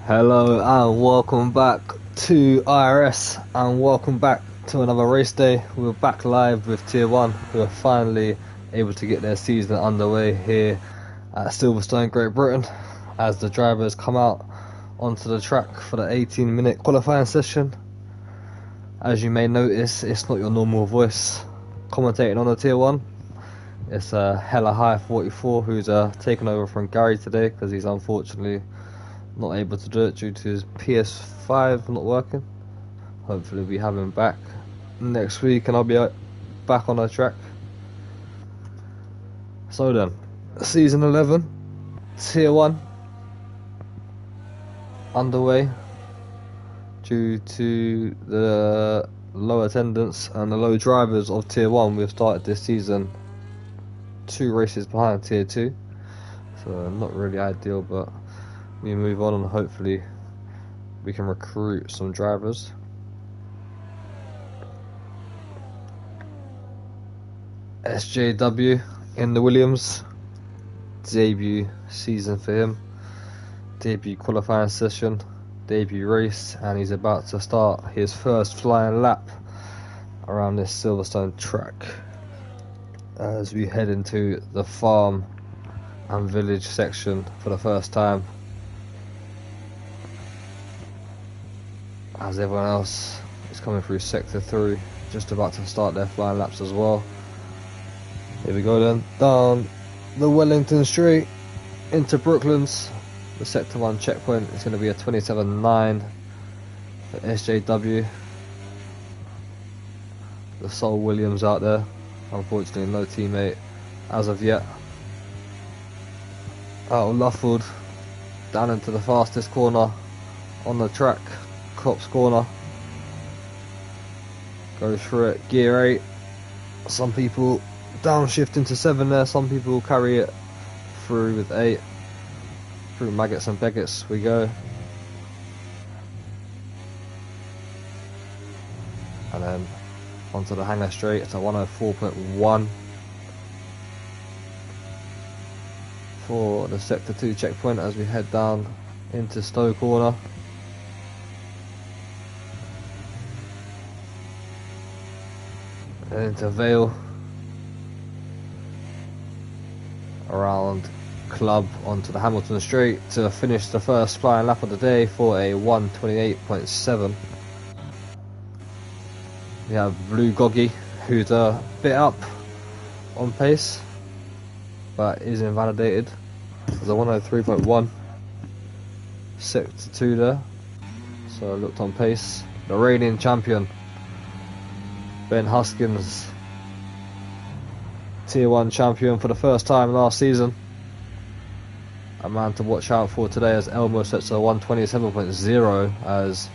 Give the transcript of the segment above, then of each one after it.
Hello and welcome back to IRS and welcome back to another race day. We're back live with Tier 1 who are finally able to get their season underway here at Silverstone, Great Britain, as the drivers come out onto the track for the 18-minute qualifying session. As you may notice, it's not your normal voice commentating on the Tier 1. It's Hella High 44 who's taken over from Gary today because he's unfortunately not able to do it due to his PS5 not working. Hopefully we have him back next week and I'll be back on the track. So then, season 11, Tier 1 underway. Due to the low attendance and the low drivers of Tier 1, we've started this season 2 races behind Tier 2, so not really ideal, but we move on and hopefully we can recruit some drivers. SJW in the Williams, debut season for him, debut qualifying session, debut race, and he's about to start his first flying lap around this Silverstone track as we head into the farm and village section for the first time, as everyone else is coming through sector 3, just about to start their flying laps as well. Here we go then, down the Wellington Street into Brooklands. The sector 1 checkpoint is going to be a 27.9 for SJW. The Sol Williams out there, unfortunately no teammate as of yet. Out of Luffield, down into the fastest corner on the track, Cops Corner. Go through it, gear 8. Some people downshift into 7 there, some people carry it through with 8. Through maggots and beggets we go. And then onto the hanger straight, it's a 104.1 for the sector 2 checkpoint as we head down into Stowe Corner. And into Vale, around Club onto the Hamilton Straight to finish the first flying lap of the day for a 1:28.7. We have Blue Goggy, who's a bit up on pace but is invalidated. There's a 103.1 sector 2 there, so I looked on pace. The reigning champion Ben Huskins, Tier 1 champion for the first time last season. A man to watch out for today as Elmo sets a 127.0 as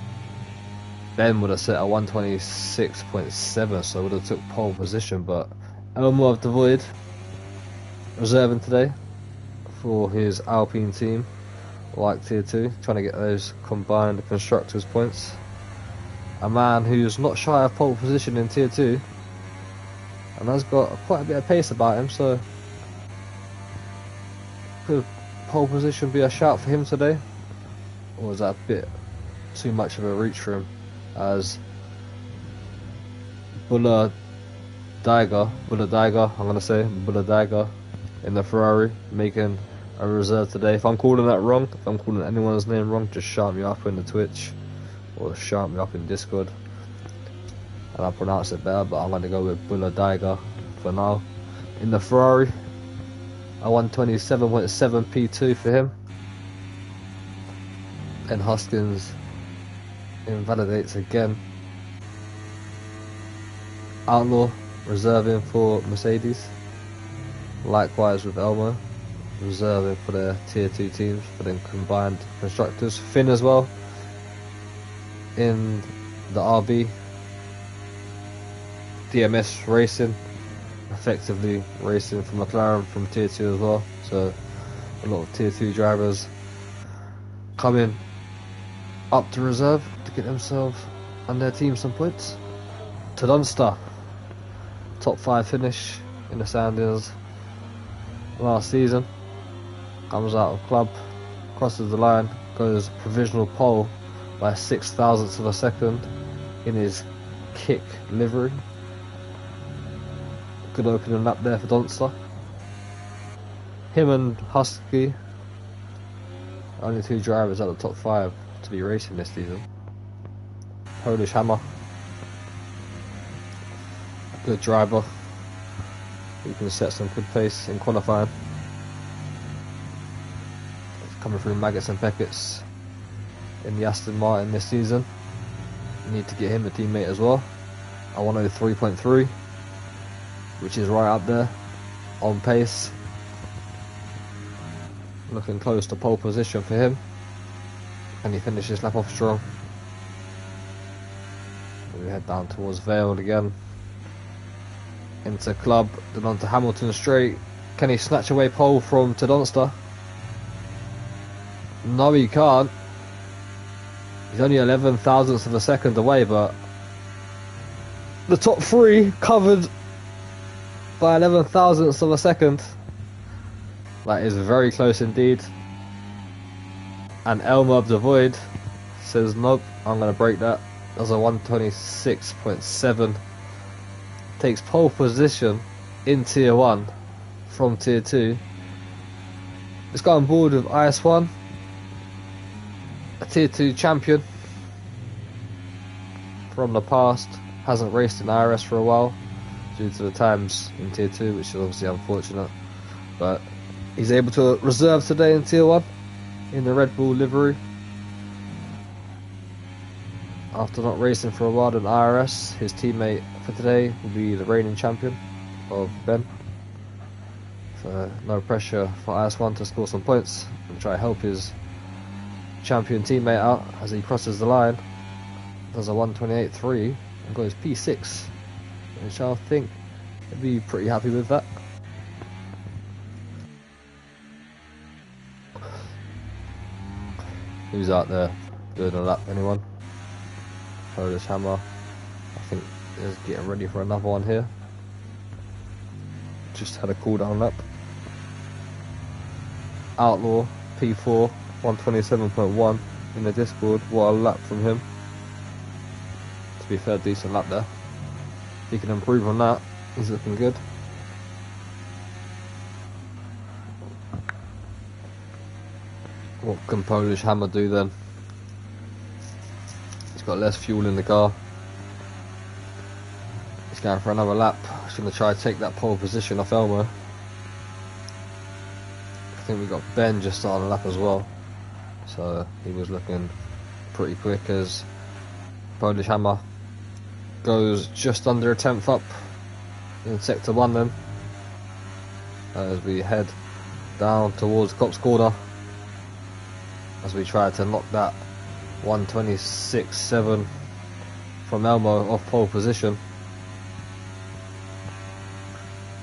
Ben would have set a 126.7, so would have took pole position, but Elmo of the Void reserving today for his Alpine team, like Tier 2, trying to get those combined constructors points. A man who's not shy of pole position in Tier 2 and has got quite a bit of pace about him, so could pole position be a shout for him today, or was that a bit too much of a reach for him, as Bulla Daiga in the Ferrari making a reserve today. If I'm calling that wrong, if I'm calling anyone's name wrong, just shout me up in the Twitch or shout me up in Discord and I'll pronounce it better, but I'm going to go with Bulla Daiga for now in the Ferrari. A 127.7 P2 for him. And Huskins invalidates again. Outlaw reserving for Mercedes. Likewise with Elmo reserving for their Tier 2 teams for the combined constructors. Finn as well in the RB. DMS Racing, effectively racing for McLaren from Tier 2 as well, so a lot of Tier 2 drivers coming up to reserve to get themselves and their team some points. To Dunster, top 5 finish in the standings last season, comes out of club crosses the line, goes provisional pole by 0.06 of a second in his kick livery. Good opening lap there for Donster. Him and Husky, only two drivers out of the top 5 to be racing this season. Polish Hammer, a good driver who can set some good pace in qualifying. Coming through Maggots and Beckett's in the Aston Martin this season. You need to get him a teammate as well. I 103.3, which is right up there on pace. Looking close to pole position for him. And he finishes lap off strong. We head down towards Vale again. Into Club, then on to Hamilton Straight. Can he snatch away pole from Donster? No, he can't. He's only 11 thousandths of a second away, but the top 3 covered by 11 thousandths of a second. That is very close indeed. And Elmer of the Void says, nope, I'm going to break that. Does a 126.7. Takes pole position in Tier 1 from Tier 2. It's got on board with IS1, a Tier 2 champion from the past. Hasn't raced in IRS for a while due to the times in Tier 2, which is obviously unfortunate. But he's able to reserve today in Tier 1 in the Red Bull livery. After not racing for a while in IRS, his teammate for today will be the reigning champion of Ben. So no pressure for IS1 to score some points and try to help his champion teammate out as he crosses the line. Does a 128.3 and goes P6, which I think he'd be pretty happy with that. Who's out there doing a lap? Anyone? Polish Hammer, I think, is getting ready for another one here. Just had a cooldown lap. Outlaw P4 127.1 in the Discord. What a lap from him. To be fair, decent lap there. If he can improve on that, he's looking good. What can Polish Hammer do then? He's got less fuel in the car. He's going for another lap. He's going to try to take that pole position off Elmo. I think we got Ben just on a lap as well. So he was looking pretty quick as Polish Hammer goes just under a 10th up in Sector 1 then. As we head down towards Cops Corner. As we try to knock that 126.7 from Elmo off pole position.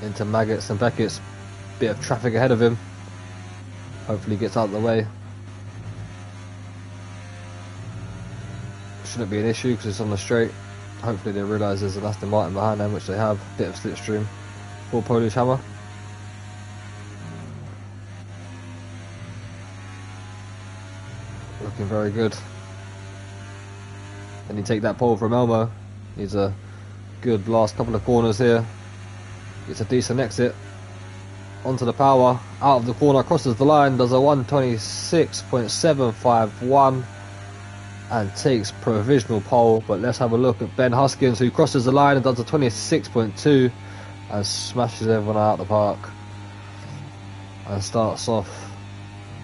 Into Maggots and Beckett's. Bit of traffic ahead of him. Hopefully he gets out of the way. Shouldn't be an issue because it's on the straight. Hopefully they realise there's an Aston Martin behind them, which they have. Bit of slipstream for Polish Hammer. Looking very good. Can he take that pole from Elmo? Needs a good last couple of corners here. Gets a decent exit. Onto the power. Out of the corner. Crosses the line. Does a 126.751. And takes provisional pole. But let's have a look at Ben Huskins, who crosses the line and does a 26.2. And smashes everyone out of the park. And starts off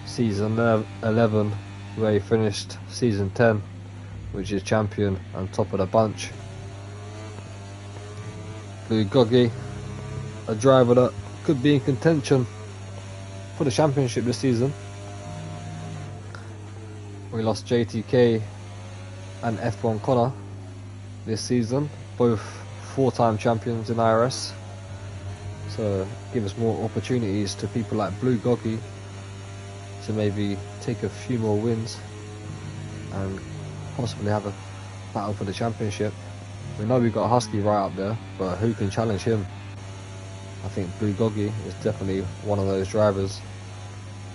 season 11. Where he finished season 10, which is champion and top of the bunch. Blue Goggy, a driver that could be in contention for the championship this season. We lost JTK and F1 Connor this season, both 4-time champions in IRS. So give us more opportunities to people like Blue Goggy to maybe take a few more wins and possibly have a battle for the championship. We know we've got Husky right up there, but who can challenge him? I think Blue Goggy is definitely one of those drivers.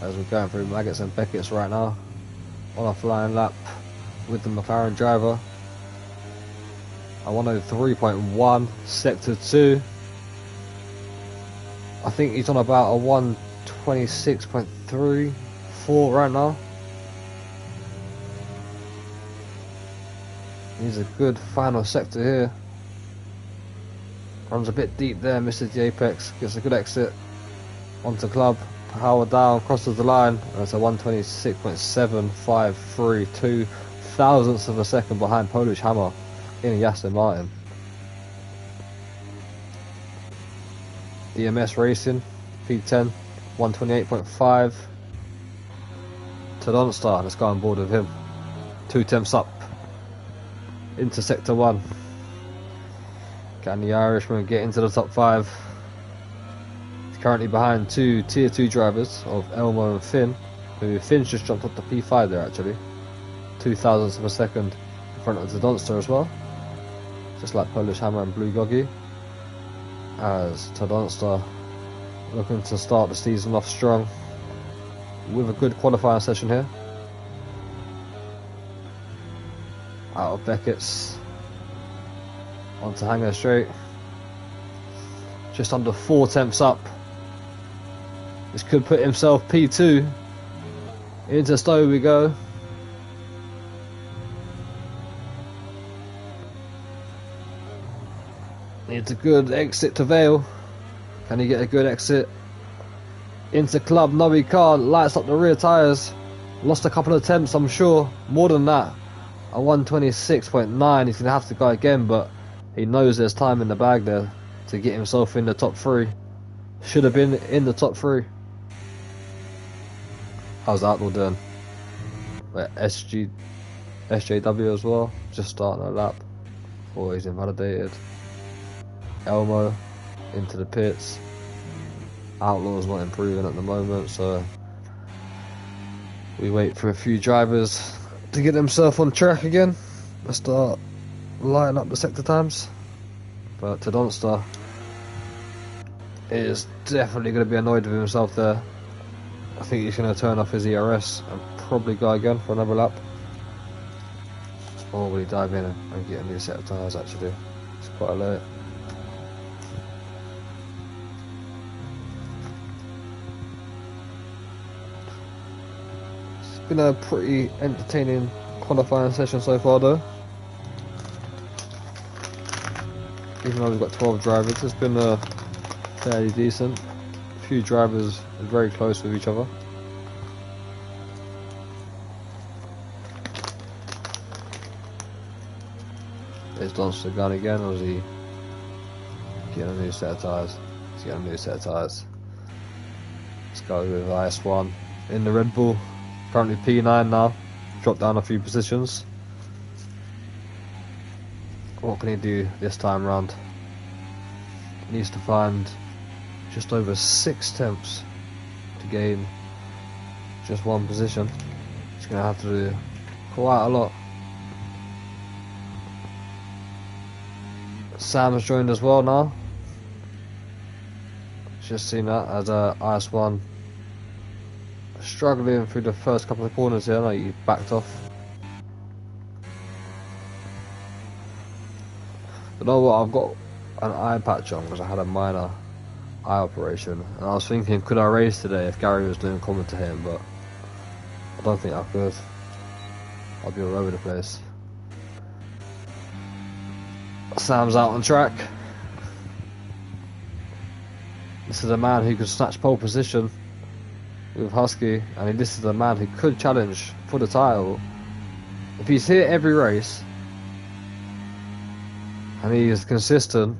as we're going through Maggots and Beckett's right now on a flying lap with the McLaren driver. A 103.1, sector 2. I think he's on about a 126.34 right now. He's a good final sector here. Runs a bit deep there, misses the apex, gets a good exit onto club, power down, crosses the line, and it's a 126.753, 2 thousandths of a second behind Polish Hammer in Aston Martin. DMS Racing, P10, 128.5. Tadonstar, let's go on board with him. 2 temps up into sector 1. Can the Irishman get into the top 5? He's currently behind 2 tier 2 drivers of Elmo and Finn, who Finn's just jumped up to P5 there actually. 2 thousandths of a second in front of the Tadonstar as well. Just like Polish Hammer and Blue Goggy. As Tadonstar looking to start the season off strong with a good qualifying session here. Out of Beckett's onto Hangar Straight, just under 4 temps up. This could put himself P2. Into Stowe we go. Needs a good exit to Vale. Can he get a good exit into club? No, he can't. Lights up the rear tyres. Lost a couple of attempts, I'm sure. More than that. A 126.9. He's going to have to go again, but he knows there's time in the bag there to get himself in the top 3. Should have been in the top 3. How's Outlaw doing? SJW as well. Just starting a lap before he's invalidated. Elmo into the pits. Outlaw's not improving at the moment, so we wait for a few drivers to get themselves on track again. Let's start lighting up the sector times. But Tadonstar is definitely going to be annoyed with himself there. I think he's going to turn off his IRS and probably go again for another lap. Or will he dive in and get a new set of tyres actually? It's quite late. It's been a pretty entertaining qualifying session so far though. Even though we've got 12 drivers, it's been fairly decent. A few drivers are very close with each other. Is Donster gone again, or is he getting a new set of tyres? He's getting a new set of tyres. Let's go with IS1 in the Red Bull. Currently P9 now. Dropped down a few positions. What can he do this time round? He needs to find just over 6 temps to gain just 1 position. He's going to have to do quite a lot. Sam has joined as well now. Just seen that as IS1 struggling through the first couple of corners here. Like he backed off. You know what? I've got an eye patch on because I had a minor eye operation, and I was thinking, could I race today if Gary was doing commentating? But I don't think I could. I'll be all over the place. Sam's out on track. This is a man who could snatch pole position with Husky, and this is a man who could challenge for the title. If he's here every race and he is consistent,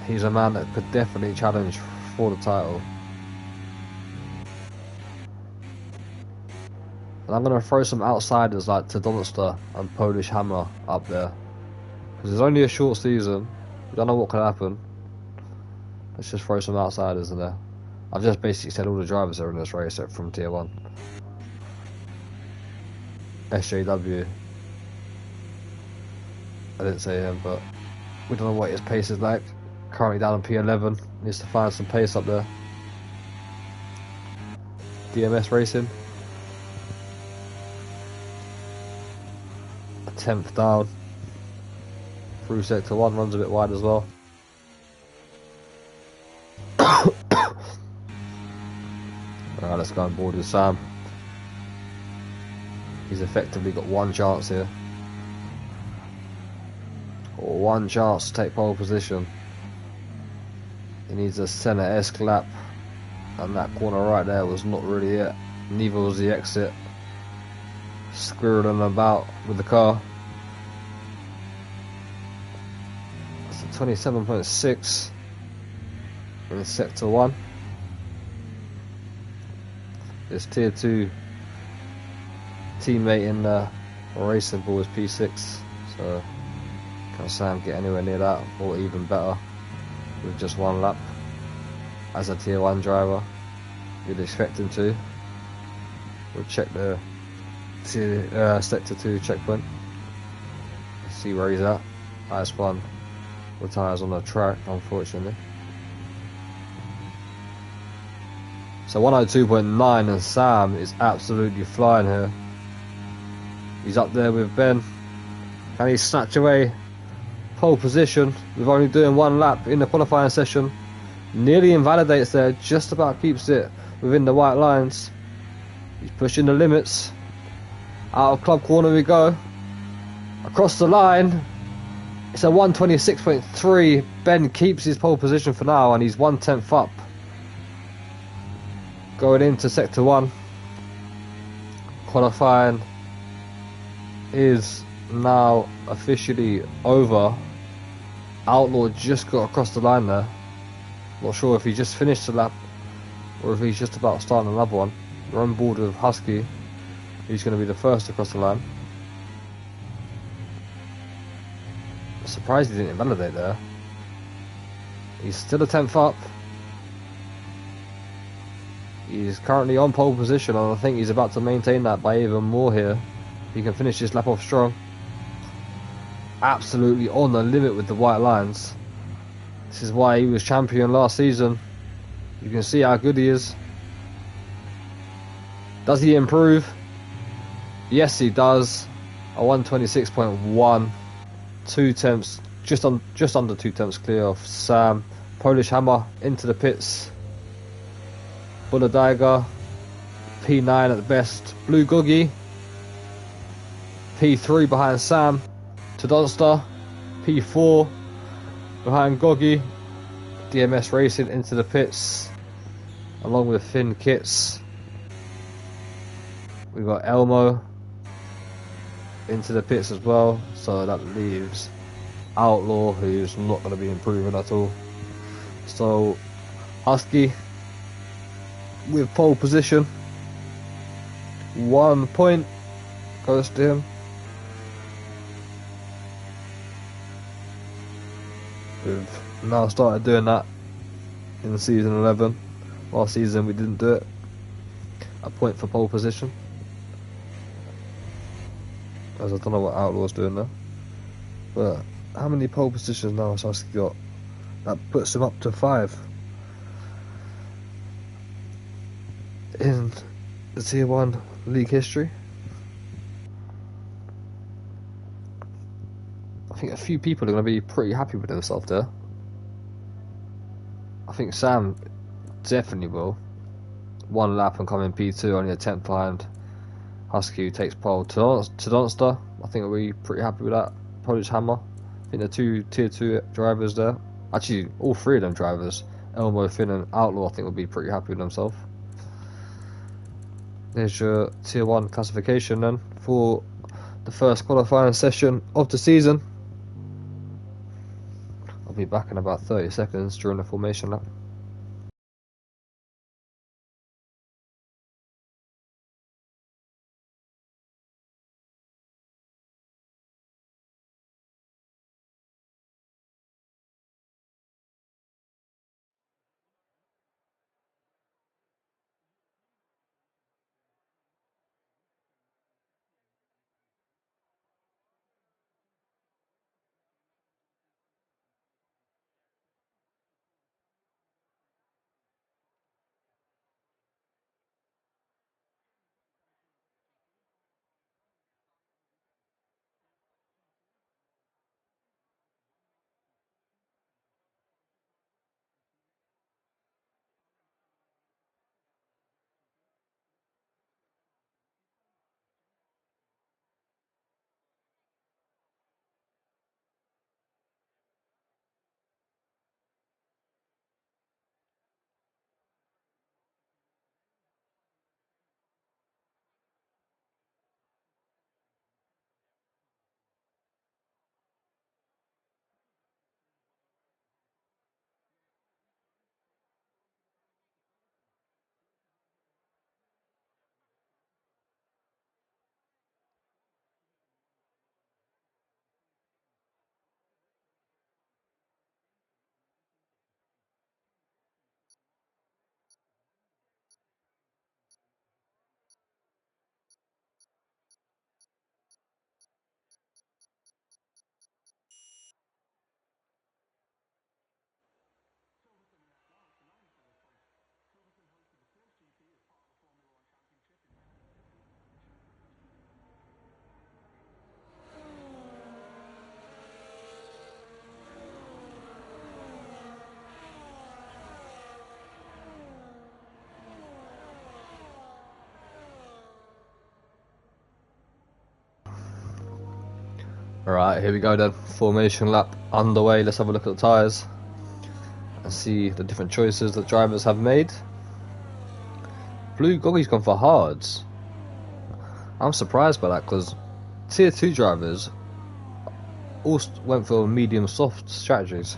he's a man that could definitely challenge for the title. And I'm going to throw some outsiders like Tadonstar and Polish Hammer up there, because it's only a short season. We don't know what could happen. Let's just throw some outsiders in there. I've just basically said all the drivers are in this race from tier 1. SJW. I didn't say him, but we don't know what his pace is like. Currently down on P11. Needs to find some pace up there. DMS Racing. A 10th down. Through sector 1, runs a bit wide as well. Alright, let's go on board with Sam. He's effectively got one chance here. Or one chance to take pole position. He needs a centre-esque lap. And that corner right there was not really it. Neither was the exit. Squirreling about with the car. That's a 27.6 in sector 1. His tier 2 teammate in the racing ball is P6, so can Sam get anywhere near that, or even better with just one lap? As a tier 1 driver, you'd expect him to. We'll check the sector 2 checkpoint, see where he's at. Highest one retires on the track, unfortunately. So 102.9, and Sam is absolutely flying here. He's up there with Ben. Can he snatch away pole position with only doing one lap in the qualifying session? Nearly invalidates there, just about keeps it within the white lines. He's pushing the limits. Out of club corner we go. Across the line. It's a 126.3. Ben keeps his pole position for now, and he's 1/10 up. Going into sector 1. Qualifying is now officially over. Outlaw just got across the line there. Not sure if he just finished the lap or if he's just about to start another one. We're on board with Husky. He's going to be the first across the line. I'm surprised he didn't invalidate there. He's still a 10th up. He's currently on pole position, and I think he's about to maintain that by even more here. He can finish this lap off strong. Absolutely on the limit with the white lines. This is why he was champion last season. You can see how good he is. Does he improve? Yes, he does. A 126.1. 2/10, just under 2/10 clear of Sam. Polish Hammer into the pits. Bulladaiga, P9 at the best. Blue Googie, P3 behind Sam. Todonster, P4 behind Goggy. DMS Racing into the pits, along with Finn Kits. We've got Elmo into the pits as well, so that leaves Outlaw, who's not going to be improving at all. So Husky with pole position, 1 point goes to him. We've now started doing that in season 11. Last season we didn't do it. A point for pole position, as I don't know what Outlaw's doing there. But how many pole positions now has Husky got? That puts him up to 5 in the tier 1 league history. I think a few people are going to be pretty happy with themselves there. I think Sam definitely will. 1 lap and come in P2, only a 10th behind Husky, who takes pole. Todonster, I think we'll be pretty happy with that. Polish Hammer, I think the 2 tier 2 drivers there. Actually, all 3 of them drivers, Elmo, Finn and Outlaw, I think will be pretty happy with themselves. There's your tier 1 classification then for the first qualifying session of the season. I'll be back in about 30 seconds during the formation lap. Alright, here we go then. Formation lap underway. Let's have a look at the tyres and see the different choices that drivers have made. Blue Goggy's gone for hards. I'm surprised by that because tier 2 drivers all went for medium soft strategies.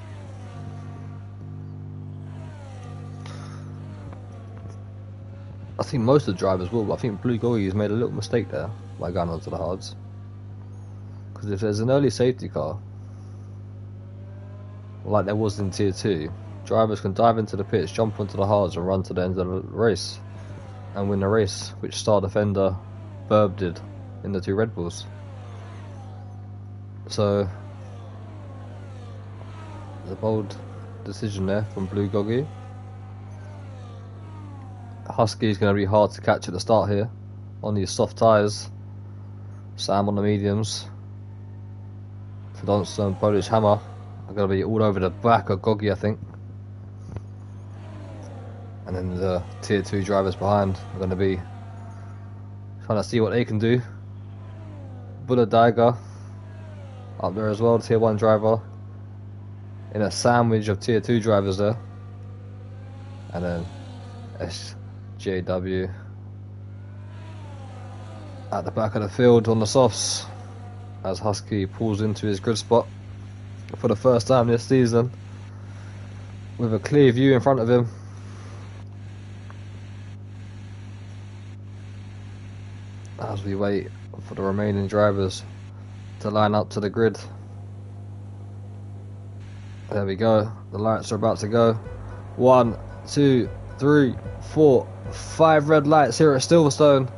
I think most of the drivers will, but I think Blue Goggy has made a little mistake there by going onto the hards. Because if there's an early safety car, like there was in tier 2, drivers can dive into the pits, jump onto the hards and run to the end of the race and win the race, which star defender Burb did in the 2 Red Bulls. So, the bold decision there from Blue Goggy. Husky is going to be hard to catch at the start here on these soft tyres. Sam on the mediums. Fidonza and Polish Hammer are going to be all over the back of Goggy, I think. And then the tier 2 drivers behind are going to be trying to see what they can do. Bulla Daiga up there as well, the tier 1 driver, in a sandwich of tier 2 drivers there. And then SJW at the back of the field on the softs as Husky pulls into his grid spot for the first time this season with a clear view in front of him. As we wait for the remaining drivers to line up to the grid. There we go, the lights are about to go. 1, 2, 3, 4, 5 red lights here at Silverstone,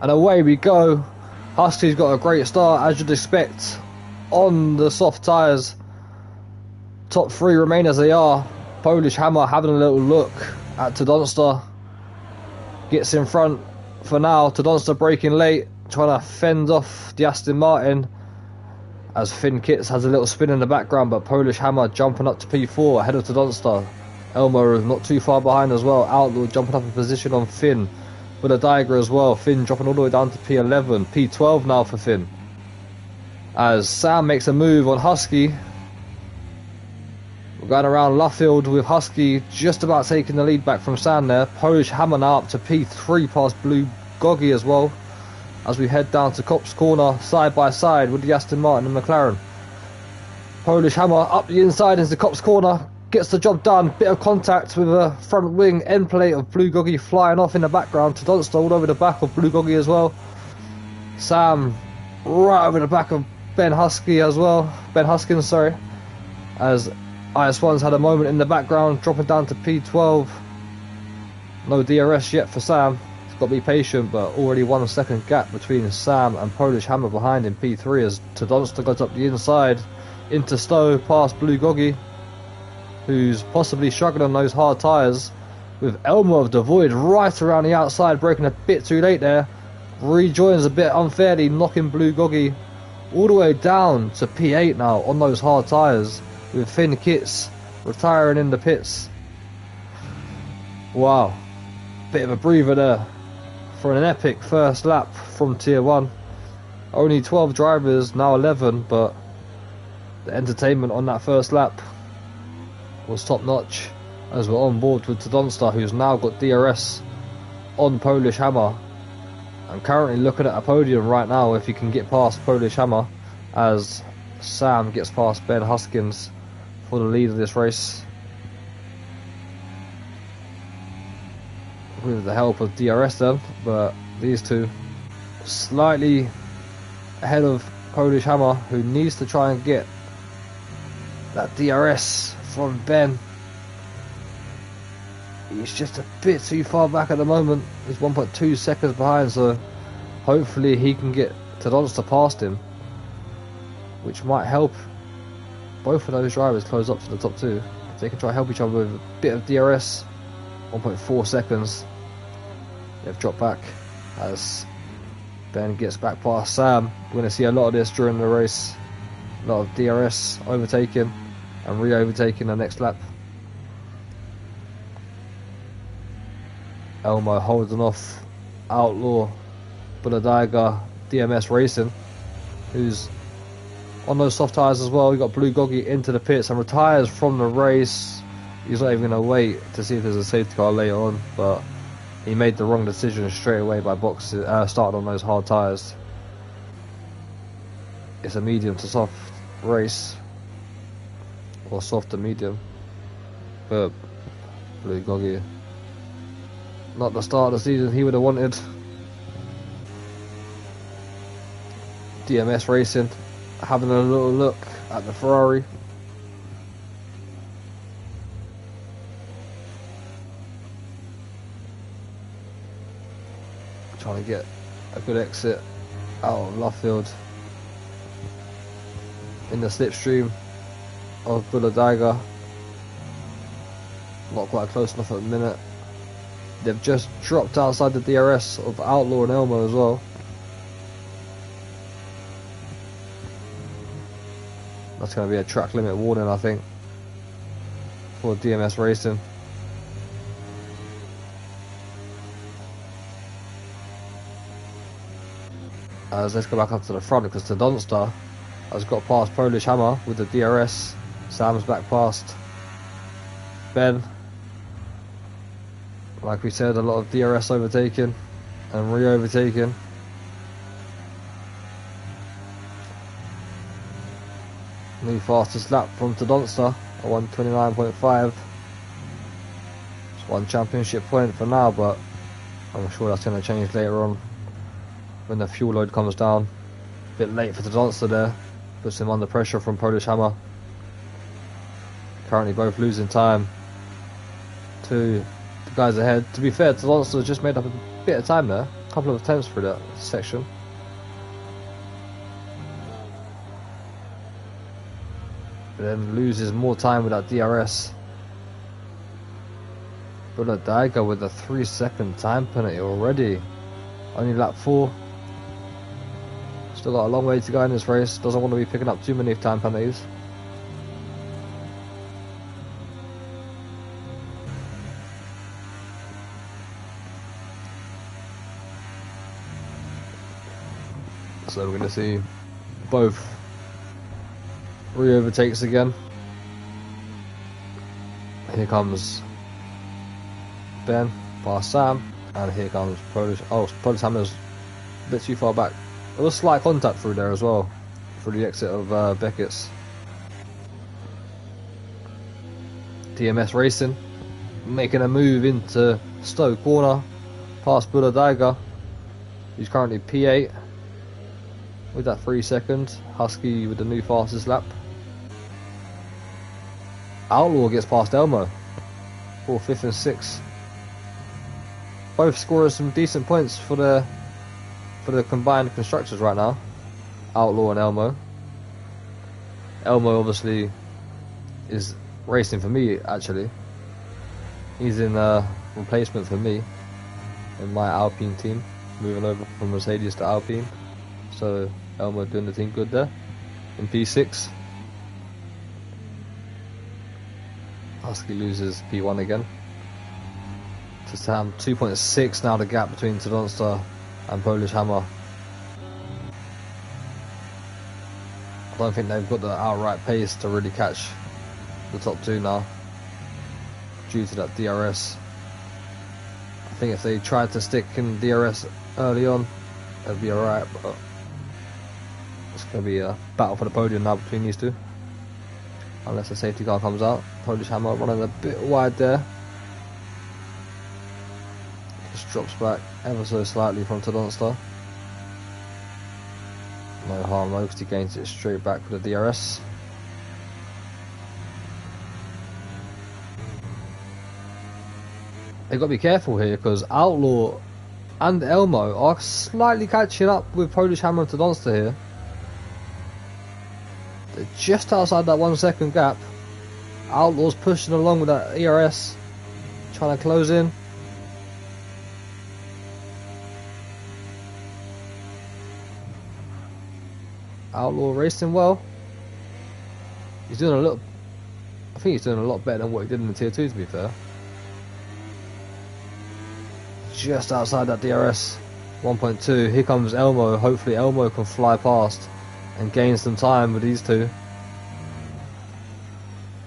and away we go. Husky's got a great start, as you'd expect, on the soft tyres. Top 3 remain as they are. Polish Hammer having a little look at Tadonsta. Gets in front for now. Tadonsta braking late, trying to fend off the Aston Martin, as Finn Kitts has a little spin in the background, but Polish Hammer jumping up to P4 ahead of Tadonsta. Elmo is not too far behind as well. Outlaw jumping up in position on Finn with a Diagra as well. Finn dropping all the way down to P11. P12 now for Finn, as Sam makes a move on Husky. We're going around Luffield with Husky just about taking the lead back from Sam there. Polish Hammer now up to P3 past Blue Goggy as well, as we head down to Copse Corner side by side with the Aston Martin and McLaren. Polish Hammer up the inside into Copse Corner, gets the job done. Bit of contact with a front wing end plate of Blue Goggy flying off in the background. Tadonsta all over the back of Blue Goggy as well. Sam right over the back of Ben Husky as well. Ben Huskins, sorry. As IS1's had a moment in the background, dropping down to P12. No DRS yet for Sam. He's got to be patient, but already 1 second gap between Sam and Polish Hammer behind in P3 as Tadonsta goes up the inside into Stowe past Blue Goggy, who's possibly struggling on those hard tyres, with Elmo of the Void right around the outside, breaking a bit too late there. Rejoins a bit unfairly, knocking Blue Goggy all the way down to P8 now on those hard tyres, with Finn Kitts retiring in the pits. Wow, bit of a breather there for an epic first lap from tier 1. Only 12 drivers, now 11, but the entertainment on that first lap was top notch, as we're on board with Tadonsta, who's now got DRS on Polish Hammer. I'm currently looking at a podium right now if he can get past Polish Hammer, as Sam gets past Ben Huskins for the lead of this race with the help of DRS then. But these two slightly ahead of Polish Hammer, who needs to try and get that DRS from Ben. He's just a bit too far back at the moment. He's 1.2 seconds behind, so hopefully he can get Tadonsta past him, which might help both of those drivers close up to the top 2. If they can try to help each other with a bit of DRS. 1.4 seconds. They've dropped back as Ben gets back past Sam. We're going to see a lot of this during the race. A lot of DRS overtaking and re-overtaking the next lap. Elmo holding off Outlaw, Bulla Daiga, DMS Racing, who's on those soft tyres as well. We got Blue Goggy into the pits and retires from the race. He's not even going to wait to see if there's a safety car later on, but he made the wrong decision straight away by starting on those hard tyres. It's a medium to soft race, or soft to medium, but Blue Goggy, not the start of the season he would have wanted. DMS Racing having a little look at the Ferrari. Trying to get a good exit out of Luffield in the slipstream of Bulldaiga. Not quite close enough at the minute. They've just dropped outside the DRS of Outlaw and Elmo as well. That's going to be a track limit warning, I think, for DMS Racing. Let's go back up to the front because the Donster has got past Polish Hammer with the DRS. Sam's back past Ben. Like we said, a lot of DRS overtaking and re-overtaking. New fastest lap from Tadonsta at 1:29.5. It's one championship point for now, but I'm sure that's going to change later on when the fuel load comes down. A bit late for Tadonsta there, puts him under pressure from Polish Hammer. Currently both losing time to the guys ahead. To be fair, Tadonsta just made up a bit of time there, a couple of attempts for that section. But then loses more time with that DRS. Bulldaiga with a 3-second time penalty already. Only lap 4. Still got a long way to go in this race. Doesn't want to be picking up too many time penalties. So we're going to see both re-overtakes again. Here comes Ben past Sam, and here comes Polish. Oh, Polish Hammer's a bit too far back. There was slight contact through there as well, through the exit of Beckett's. DMS Racing making a move into Stowe corner past Bulldaiga, who's currently P8 with that 3 seconds. Husky with the new fastest lap. Outlaw gets past Elmo for 5th and 6th. Both scoring some decent points for the combined constructors right now. Outlaw and Elmo. Elmo obviously is racing for me actually. He's in replacement for me in my Alpine team, moving over from Mercedes to Alpine. So Elmo doing the team good there in P6. Husky loses P1 again to Sam. 2.6 now the gap between Tadonsta and Polish Hammer. I don't think they've got the outright pace to really catch the top two now due to that DRS. I think if they tried to stick in DRS early on, they'd be alright, but it's going to be a battle for the podium now between these two. Unless a safety car comes out. Polish Hammer running a bit wide there. Just drops back ever so slightly from Tadonsta. No harm though, because he gains it straight back with the DRS. They've got to be careful here because Outlaw and Elmo are slightly catching up with Polish Hammer and Tadonsta here. They're just outside that 1 second gap. Outlaw's pushing along with that ERS, trying to close in. Outlaw racing well. He's doing a little. I think he's doing a lot better than what he did in the tier 2, to be fair. Just outside that DRS 1.2. Here comes Elmo. Hopefully Elmo can fly past and gain some time with these two.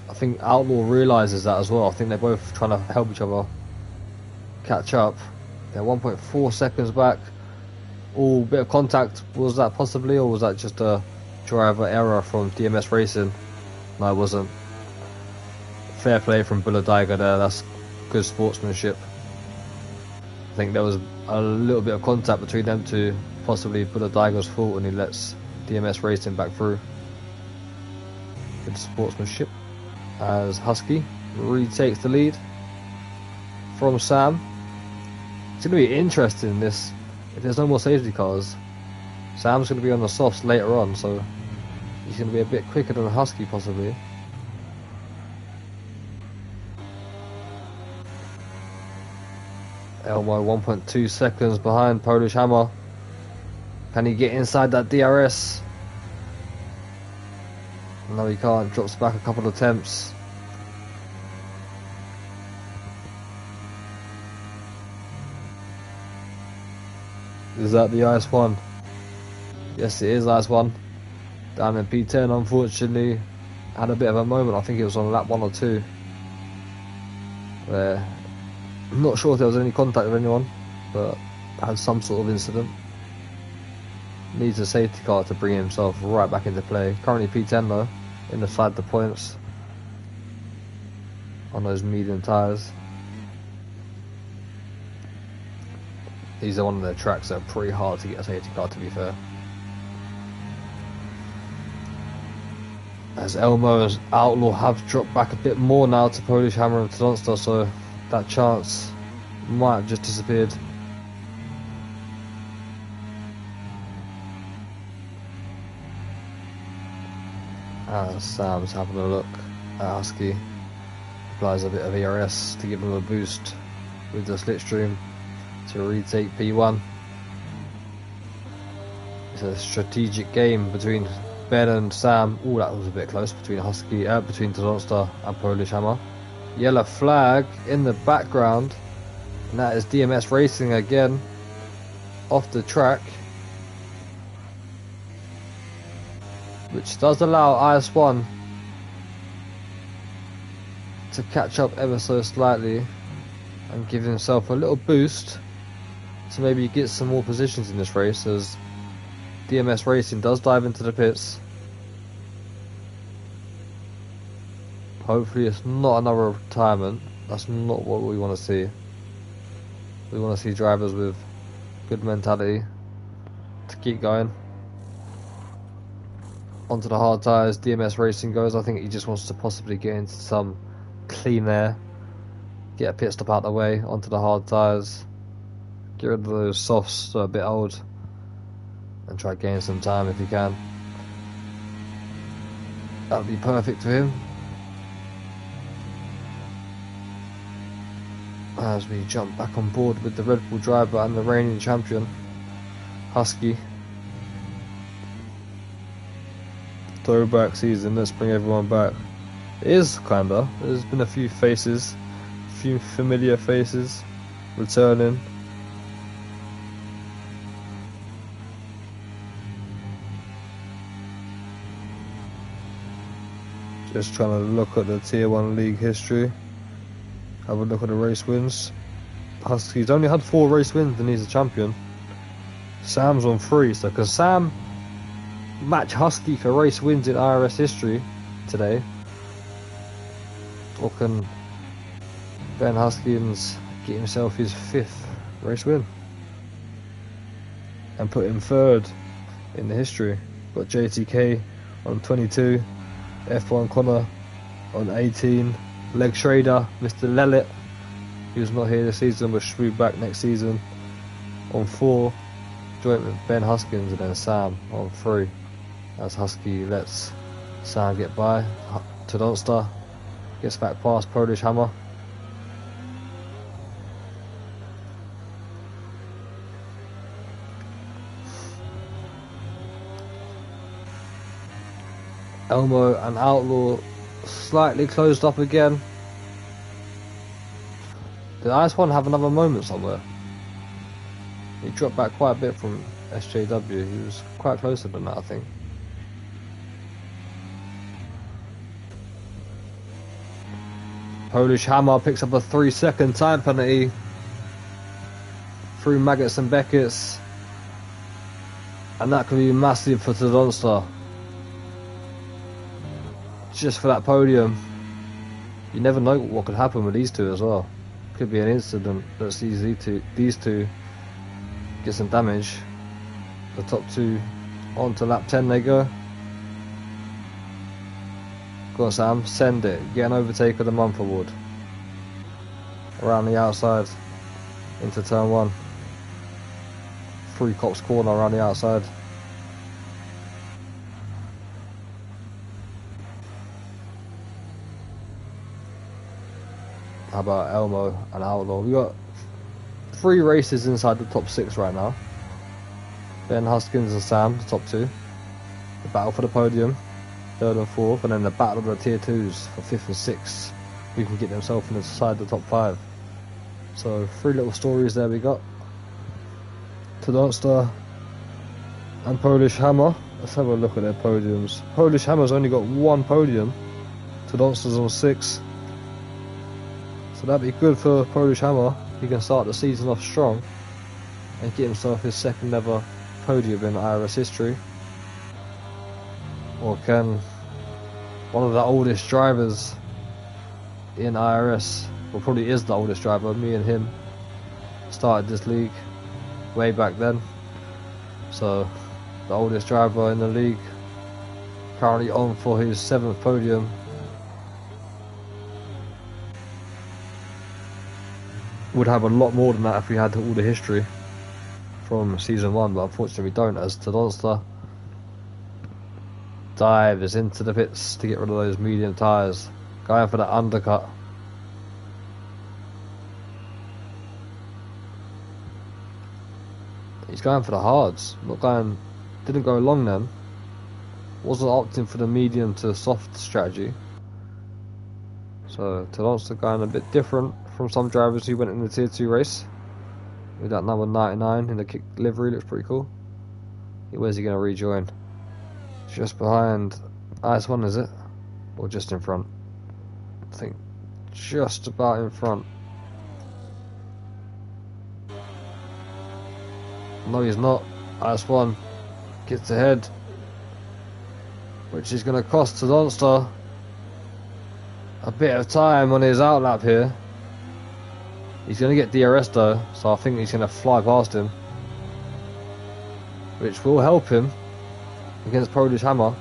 I think Outlaw realises that as well. I think they're both trying to help each other catch up. They're 1.4 seconds back. All bit of contact, was that possibly, or was that just a driver error from DMS Racing? No, it wasn't. Fair play from Buladiga there, that's good sportsmanship. I think there was a little bit of contact between them two, possibly Buladiga's fault, and he lets DMS Racing back through. Good sportsmanship as Husky retakes the lead from Sam. It's going to be interesting this, if there's no more safety cars. Sam's going to be on the softs later on, so he's going to be a bit quicker than Husky possibly. Elmo 1.2 seconds behind Polish Hammer. Can he get inside that DRS? No, he can't. Drops back a couple of attempts. Is that the IS1? Yes, it is IS1. Down in P10, unfortunately, had a bit of a moment. I think it was on lap 1 or 2. Where I'm not sure if there was any contact with anyone, but had some sort of incident. Needs a safety car to bring himself right back into play. Currently P10 though, inside the points on those medium tyres. These are one of the tracks that are pretty hard to get a safety car, to be fair. As Elmo's Outlaw have dropped back a bit more now to Polish Hammer and Tadonsta, so that chance might have just disappeared. Sam's having a look at Husky. Applies a bit of IRS to give him a boost with the slipstream to retake P1. It's a strategic game between Ben and Sam. Oh, that was a bit close between between Tadonsta and Polish Hammer. Yellow flag in the background, and that is DMS Racing again off the track, which does allow IS1 to catch up ever so slightly and give himself a little boost to maybe get some more positions in this race, as DMS Racing does dive into the pits. Hopefully it's not another retirement. That's not what we want to see. We want to see drivers with good mentality to keep going. Onto the hard tyres, DMS Racing goes. I think he just wants to possibly get into some clean air, get a pit stop out of the way, onto the hard tyres, get rid of those softs that are a bit old, and try to gain some time if he can. That would be perfect for him. As we jump back on board with the Red Bull driver and the reigning champion, Husky. Throwback season, let's bring everyone back. It is kinda. There's been a few faces, a few familiar faces returning. Just trying to look at the Tier 1 league history. Have a look at the race wins. Husky's only had 4 race wins and he's a champion. Sam's on 3, so can Sam match Husky for race wins in IRS history today? Or can Ben Huskins get himself his 5th race win and put him 3rd in the history? Got JTK on 22, F1 Connor on 18, Leg Schrader, Mr. Lelit, who's not here this season but should be back next season, on 4, joint with Ben Huskins, and then Sam on 3. As Husky lets Sam get by. Tadonsta gets back past Polish Hammer. Elmo and Outlaw slightly closed up again. Did IS1 have another moment somewhere? He dropped back quite a bit from SJW. He was quite closer than that, I think. Polish Hammer picks up a 3-second time penalty through Maggots and Beckett's, and that could be massive for Tadonsta. Just for that podium. You never know what could happen with these two as well. Could be an incident that sees these two get some damage. The top two on to lap 10 they go. Go on Sam, send it. Get an overtake of the month award. Around the outside into turn 1. 3 cops corner around the outside. How about Elmo and Outlaw? We got 3 races inside the top 6 right now. Ben Huskins and Sam, the top 2. The battle for the podium, 3rd and 4th, and then the battle of the tier 2s for 5th and 6th. We can get themselves inside the top 5. So 3 little stories there we got. Tadonsta and Polish Hammer. Let's have a look at their podiums. Polish Hammer's only got 1 podium. Tadonsta's on 6. So that'd be good for Polish Hammer. He can start the season off strong and get himself his 2nd ever podium in IRS history. Or can one of the oldest drivers in IRS, well probably is the oldest driver, me and him started this league way back then. So the oldest driver in the league, currently on for his 7th podium. Would have a lot more than that if we had all the history from season 1, but unfortunately we don't, as Tadonsta dives into the pits to get rid of those medium tyres, going for that undercut. He's going for the hards, didn't go long then, wasn't opting for the medium to soft strategy. So Tadonsta going a bit different from some drivers who went in the tier 2 race. With that number 99 in the kick livery, looks pretty cool. Where's he going to rejoin? Just behind IS1, is it? Or just in front? I think just about in front. No, he's not. IS1 gets ahead, which is going to cost Tadonsta a bit of time on his outlap here. He's going to get DRS though, so I think he's going to fly past him, which will help him against Polish Hammer.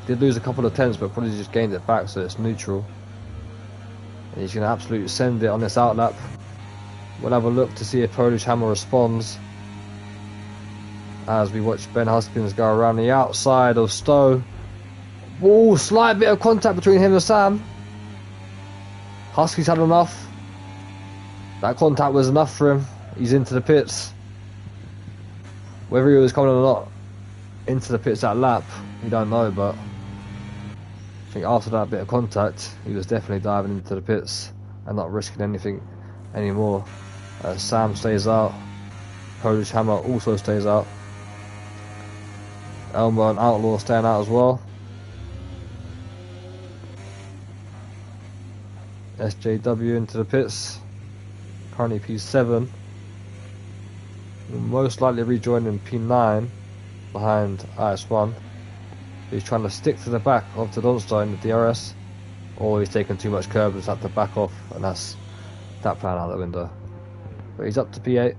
Did lose a couple of tenths, but probably just gained it back, so it's neutral. And he's going to absolutely send it on this outlap. We'll have a look to see if Polish Hammer responds as we watch Ben Huskins go around the outside of Stowe. Ooh, slight bit of contact between him and Sam. Husky's had enough. That contact was enough for him. He's into the pits. Whether he was coming or not into the pits that lap, we don't know, but I think after that bit of contact, he was definitely diving into the pits and not risking anything anymore. Sam stays out. Polish Hammer also stays out. Elmo and Outlaw staying out as well. SJW into the pits. Currently P7. Will most likely rejoin in P9 behind IS1. He's trying to stick to the back of Tadonsta in the DRS, or he's taking too much curb and had to back off, and that's that plan out the window. But he's up to P8.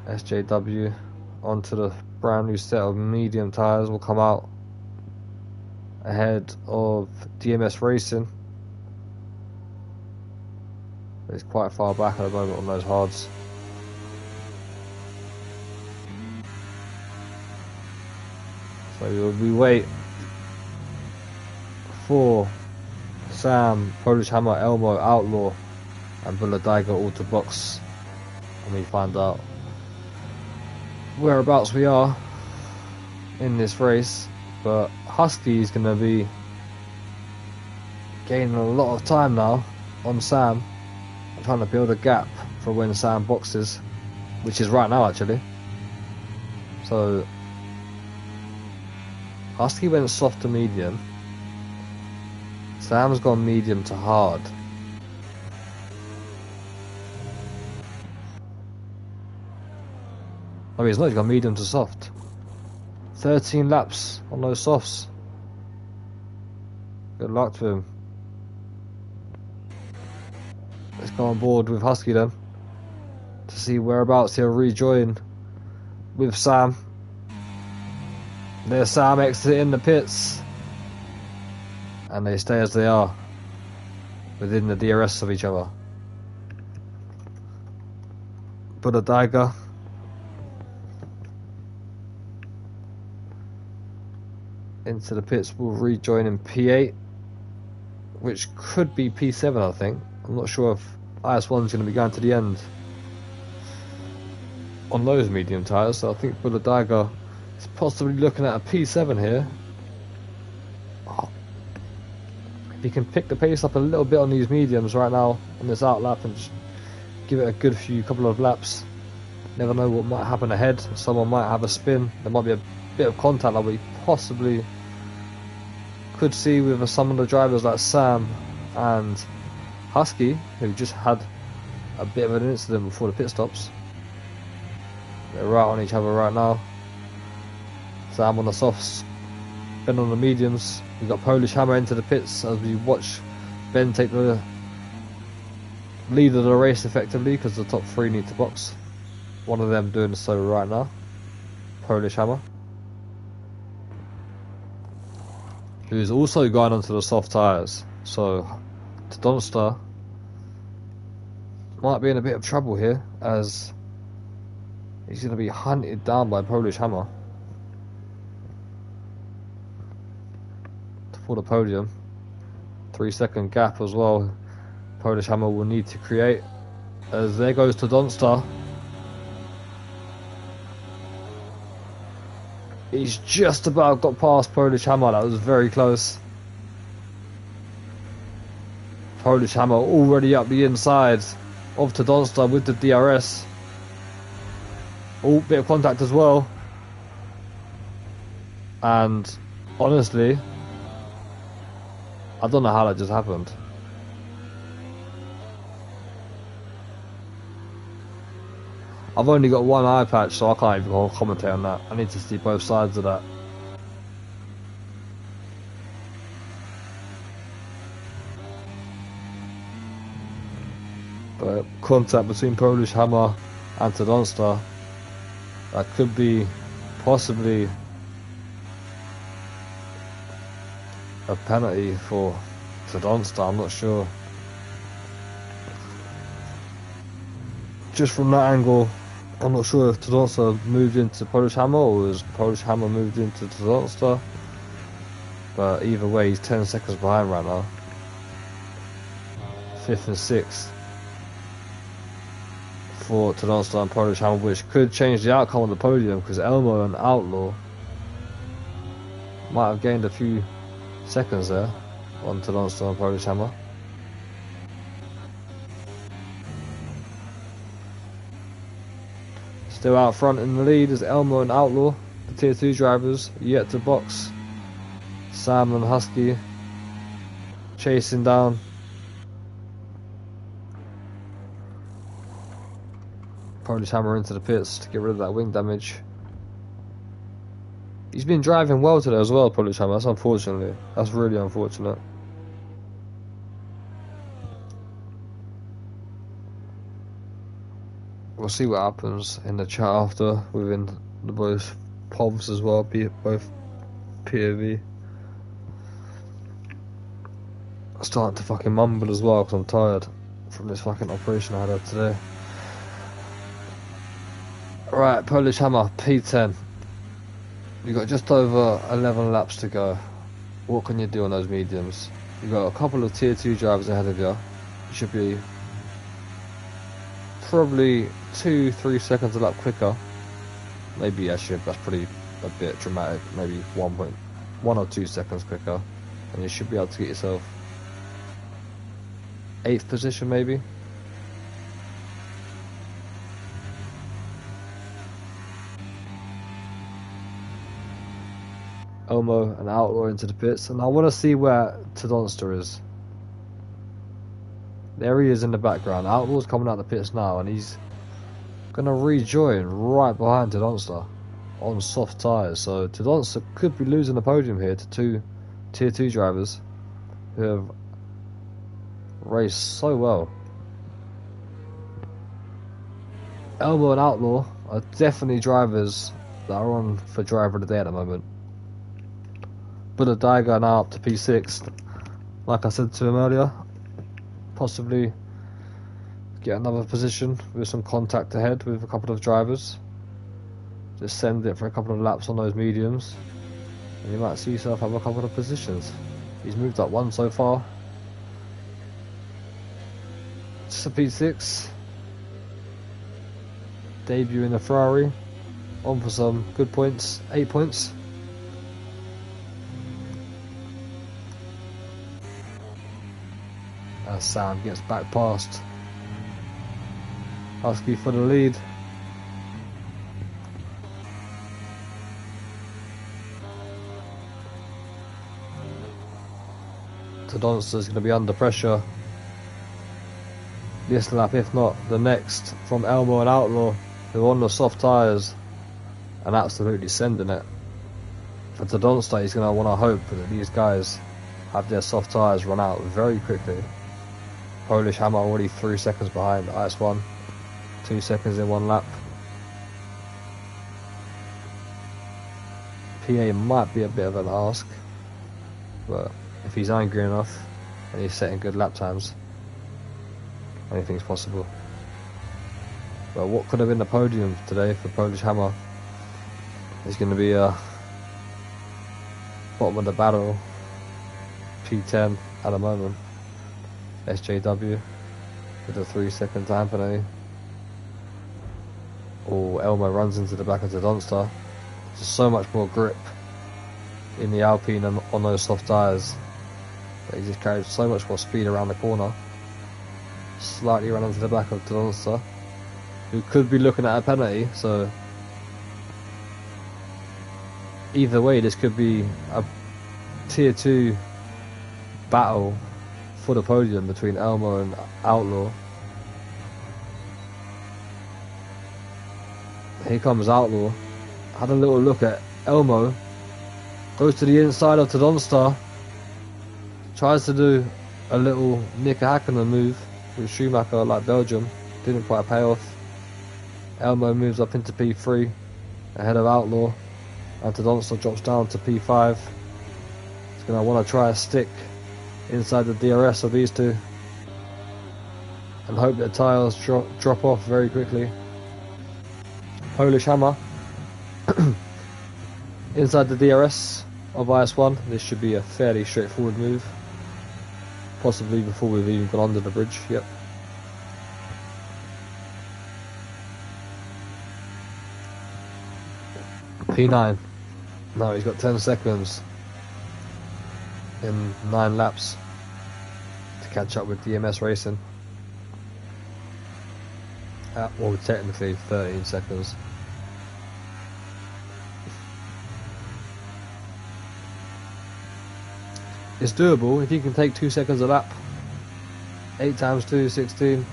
SJW onto the brand new set of medium tyres will come out ahead of DMS Racing. But it's quite far back at the moment on those hards. So we wait for Sam, Polish Hammer, Elmo, Outlaw and Bulladaiga all to box, and we find out whereabouts we are in this race. But Husky is going to be gaining a lot of time now on Sam, trying to build a gap for when Sam boxes, which is right now actually. So Husky went soft to medium, Sam's gone medium to hard. Oh, he's not, he's gone medium to soft. 13 laps on those softs. Good luck to him. Let's go on board with Husky then, to see whereabouts he'll rejoin with Sam. There's Sam exiting the pits, and they stay as they are within the DRS of each other. Put a dagger into the pits. Will rejoin in P8, which could be P7, I think. I'm not sure if IS1 is going to be going to the end on those medium tyres, so I think Bulla Dagger is possibly looking at a P7 here. Oh. If he can pick the pace up a little bit on these mediums right now on this outlap and just give it a good couple of laps, never know what might happen ahead. Someone might have a spin, there might be a bit of contact that we possibly could see with some of the drivers like Sam and Husky, who just had a bit of an incident before the pit stops. They're right on each other right now. Sam on the softs, Ben on the mediums. We've got Polish Hammer into the pits as we watch Ben take the lead of the race effectively, because the top three need to box. One of them doing so right now, Polish Hammer, who's also going onto the soft tyres. So Donster might be in a bit of trouble here, as he's going to be hunted down by Polish Hammer for the podium. 3-second gap as well Polish Hammer will need to create, as there goes to Donster. He's just about got past Polish Hammer. That was very close. Polish Hammer already up the inside of Donster with the DRS. Oh, bit of contact as well. And honestly, I don't know how that just happened. I've only got one eye patch, so I can't even commentate on that. I need to see both sides of that. But contact between Polish Hammer and Donster, that could be possibly a penalty for Donster. I'm not sure. Just from that angle, I'm not sure if Donster moved into Polish Hammer or was Polish Hammer moved into Donster. But either way, he's 10 seconds behind right now. 5th and 6th for Donster and Polish Hammer, which could change the outcome of the podium, because Elmo and Outlaw might have gained a few seconds there on Donster and Polish Hammer. Still out front in the lead is Elmo and Outlaw, the tier 2 drivers, yet to box. Sam and Husky chasing down. Polish Hammer into the pits to get rid of that wing damage. He's been driving well today as well, Polish Hammer. That's unfortunate. That's really unfortunate. We'll see what happens in the chat after within the both POVs as well, be it both POV. I'm starting to fucking mumble as well because I'm tired from this fucking operation I had today. Right, Polish Hammer, P10. You've got just over 11 laps to go. What can you do on those mediums? You've got a couple of tier 2 drivers ahead of you. You should be probably 2-3 seconds a lap quicker. Maybe actually that's pretty a bit dramatic. Maybe 1 or 2 seconds quicker, and you should be able to get yourself 8th position maybe. Elmo and Outlaw into the pits, and I want to see where Donster is. There he is in the background. Outlaw's coming out the pits now, and he's going to rejoin right behind Tadonsta on soft tyres. So Tadonsta could be losing the podium here to two Tier 2 drivers who have raced so well. Elmo and Outlaw are definitely drivers that are on for driver of the day at the moment. But a Daiga now up to P6. Like I said to him earlier, possibly get another position with some contact ahead with a couple of drivers. Just send it for a couple of laps on those mediums, and you might see yourself have a couple of positions. He's moved up one so far. Just a P6. Debut in the Ferrari. On for some good points. 8 points. As Sam gets back past Husky for the lead. Tadonsta's going to be under pressure this lap, if not the next, from Elmo and Outlaw, who are on the soft tyres and absolutely sending it. For Tadonsta, he's going to want to hope that these guys have their soft tyres run out very quickly. Polish Hammer already 3 seconds behind IS1, 2 seconds in one lap. PA might be a bit of an ask, but if he's angry enough and he's setting good lap times, anything's possible. But what could have been the podium today for Polish Hammer is going to be bottom of the barrel, P10 at the moment. SJW with a 3 second time penalty. Or Elmo runs into the back of the Tadonsta. There's so much more grip in the Alpine and on those soft tyres. He just carries so much more speed around the corner. Slightly run into the back of Tadonsta, who could be looking at a penalty. So either way, this could be a Tier 2 battle for the podium between Elmo and Outlaw. Here comes Outlaw. Had a little look at Elmo. Goes to the inside of Tadonsta. Tries to do a little Nicker Hakkinen move with Schumacher like Belgium. Didn't quite pay off. Elmo moves up into P3 ahead of Outlaw. And Tadonsta drops down to P5. He's going to want to try a stick inside the DRS of these two and hope that tyres drop off very quickly. Polish Hammer inside the DRS of IS1. This should be a fairly straightforward move, possibly before we've even gone under the bridge. Yep. P9. Now he's got 10 seconds in 9 laps to catch up with DMS Racing. Well, technically 13 seconds. It's doable if you can take 2 seconds a lap. 8 times 2 is 16.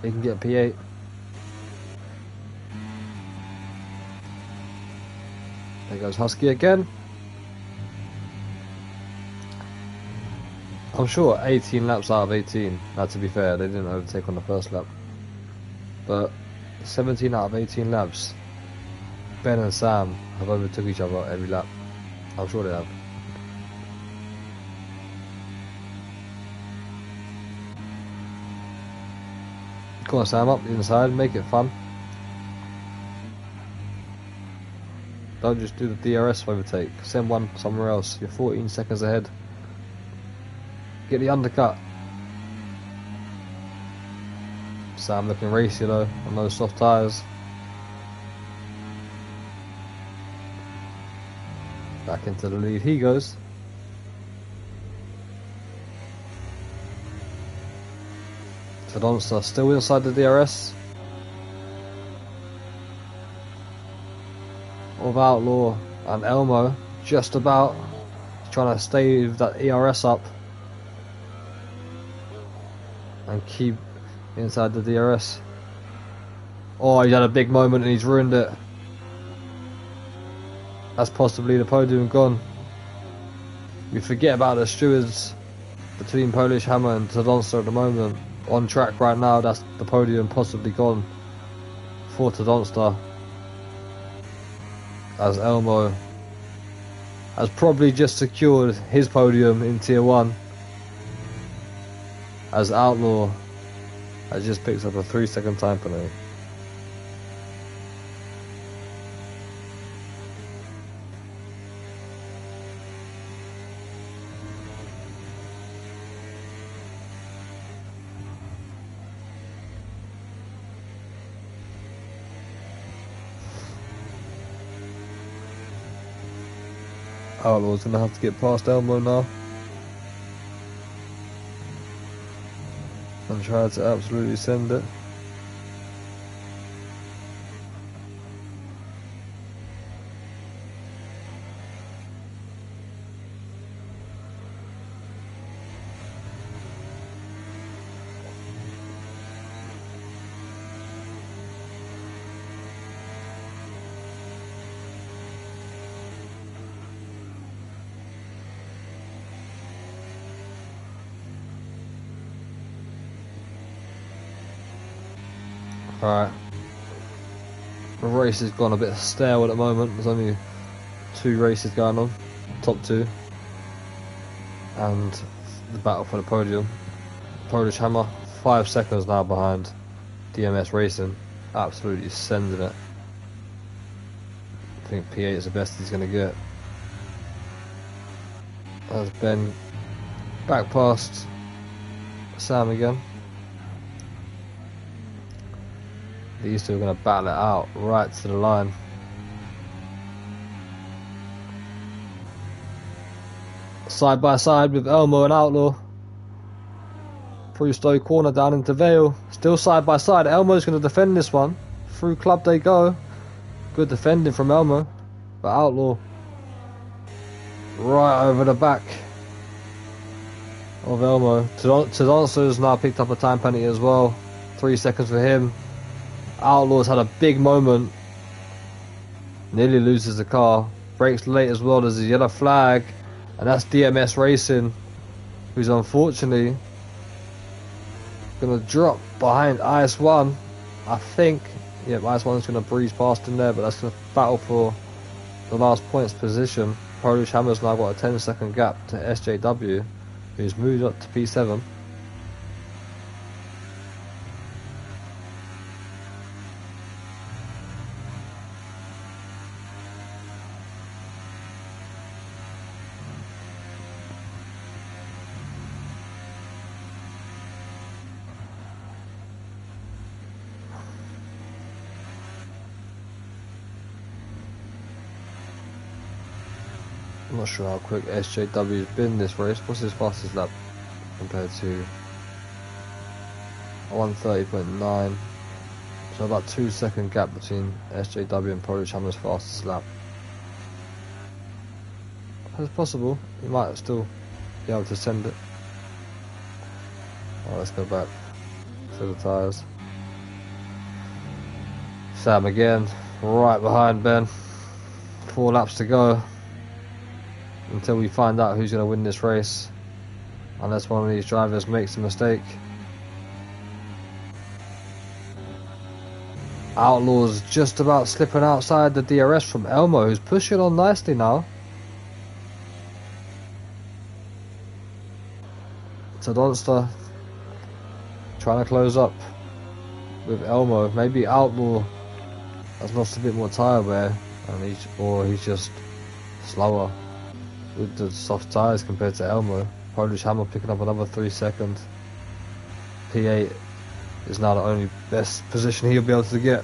You can get P8. There goes Husky again. I'm sure 18 laps out of 18. Now, to be fair, they didn't overtake on the first lap. But 17 out of 18 laps, Ben and Sam have overtook each other every lap. I'm sure they have. Come on, Sam, up the inside, make it fun. Don't just do the DRS overtake. Send one somewhere else. You're 14 seconds ahead. Get the undercut. Sam looking racy though on those soft tyres. Back into the lead he goes. Tadonsta still inside the DRS. Of Outlaw and Elmo just about trying to stave that ERS up and keep inside the DRS. Oh, he's had a big moment and he's ruined it. That's possibly the podium gone. We forget about the stewards between Polish Hammer and Tadonsta at the moment. On track right now, that's the podium possibly gone for Tadonsta, as Elmo has probably just secured his podium in Tier 1, as Outlaw has just picked up a 3-second time penalty. Outlaw's gonna have to get past Elmo now and try to absolutely send it. Alright, the race has gone a bit stale at the moment. There's only 2 races going on, top 2, and the battle for the podium. Polish Hammer 5 seconds now behind DMS Racing, absolutely sending it. I think P8 is the best he's going to get. As Ben back past Sam again. These two are going to battle it out right to the line. Side by side with Elmo and Outlaw. Through Stowe corner down into Vale. Still side by side. Elmo's going to defend this one. Through club they go. Good defending from Elmo. But Outlaw right over the back of Elmo. Tadonsta's now picked up a time penalty as well. 3 seconds for him. Outlaw's had a big moment. Nearly loses the car. Brakes late as well. There's a yellow flag. And that's DMS Racing, who's unfortunately going to drop behind IS1. I think. Yep, IS1's going to breeze past him there, but that's going to battle for the last points position. Polish Hammer's now got a 10-second gap to SJW, who's moved up to P7. I'm not sure how quick SJW's been this race. What's his fastest lap compared to 1:30.9? So about 2-second gap between SJW and Polish Hammer's fastest lap. It's possible. He might still be able to send it. Oh, let's go back to the tyres. Sam again, right behind Ben. 4 laps to go until we find out who's going to win this race, unless one of these drivers makes a mistake. Outlaw's just about slipping outside the DRS from Elmo, who's pushing on nicely now. Tadonsta trying to close up with Elmo. Maybe Outlaw has lost a bit more tyre wear, and he's just slower with the soft tyres compared to Elmo. Polish Hammer picking up another 3 seconds. P8 is now the only best position he'll be able to get.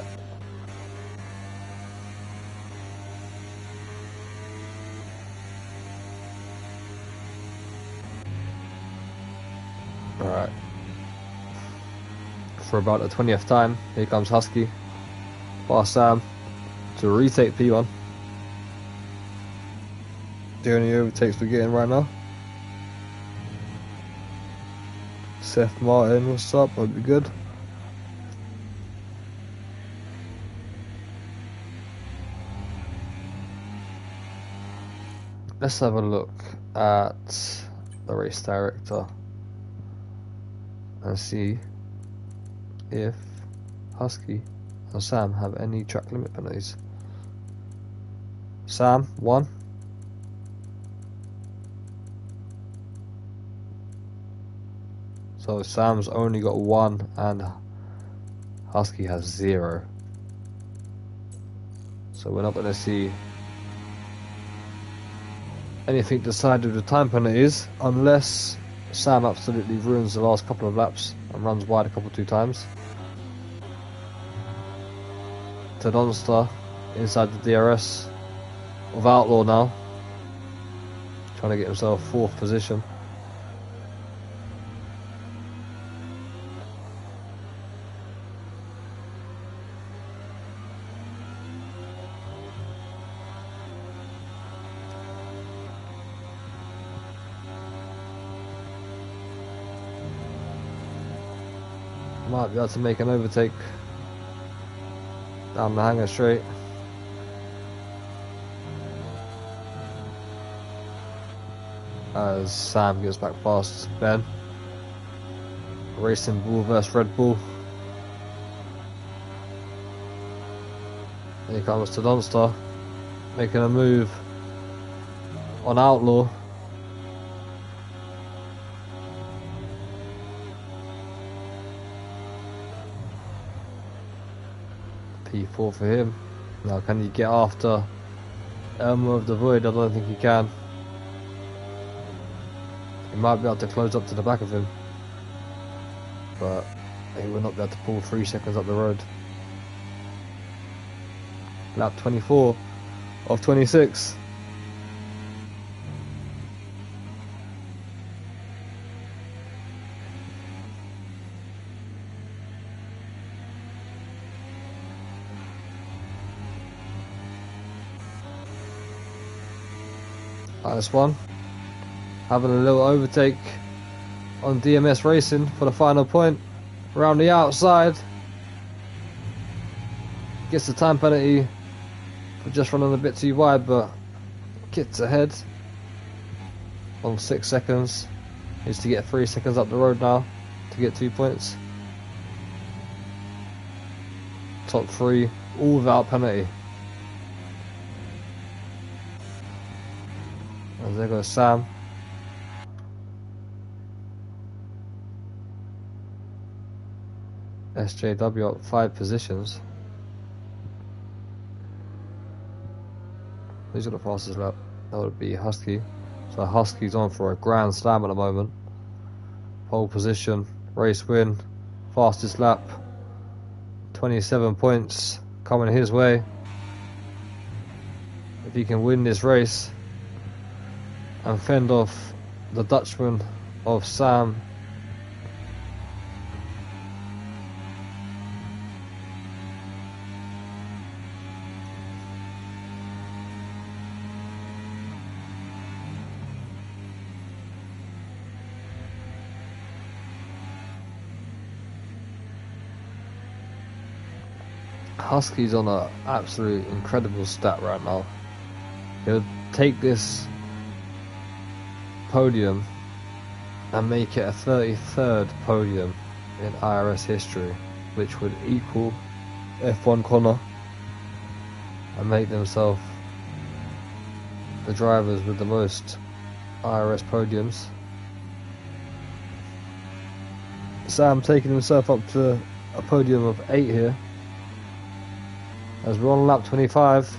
Alright. For about the 20th time, here comes Husky past Sam to retake P1. The only overtakes we're getting right now. Seth Martin, what's up? Hope you're good. Let's have a look at the race director and see if Husky and Sam have any track limit penalties. Sam, 1. So Sam's only got 1 and Husky has 0. So we're not going to see anything decided with the time penalties unless Sam absolutely ruins the last couple of laps and runs wide a couple 2 times. Tadonster inside the DRS of Outlaw now, trying to get himself 4th position. Might be able to make an overtake down the hanger straight. As Sam gets back past Ben. Racing Bull versus Red Bull. Here comes to Donstar, making a move on Outlaw. P4 for him. Now, can he get after Elmer of the Void? I don't think he can. He might be able to close up to the back of him, but he will not be able to pull 3 seconds up the road. Lap 24 of 26. Nice one. Having a little overtake on DMS Racing for the final point. Around the outside. Gets the time penalty for just running a bit too wide, but gets ahead on 6 seconds. Needs to get 3 seconds up the road now to get 2 points. Top 3, all without penalty. And there goes Sam. SJW up 5 positions. Who's got the fastest lap? That would be Husky. So Husky's on for a grand slam at the moment. Pole position, race win, fastest lap, 27 points coming his way. If he can win this race and fend off the Dutchman of Sam, Husky's on an absolute incredible stat right now. He'll take this podium and make it a 33rd podium in IRS history, which would equal F1 Connor and make themselves the drivers with the most IRS podiums. Sam taking himself up to a podium of 8 here. As we're on lap 25,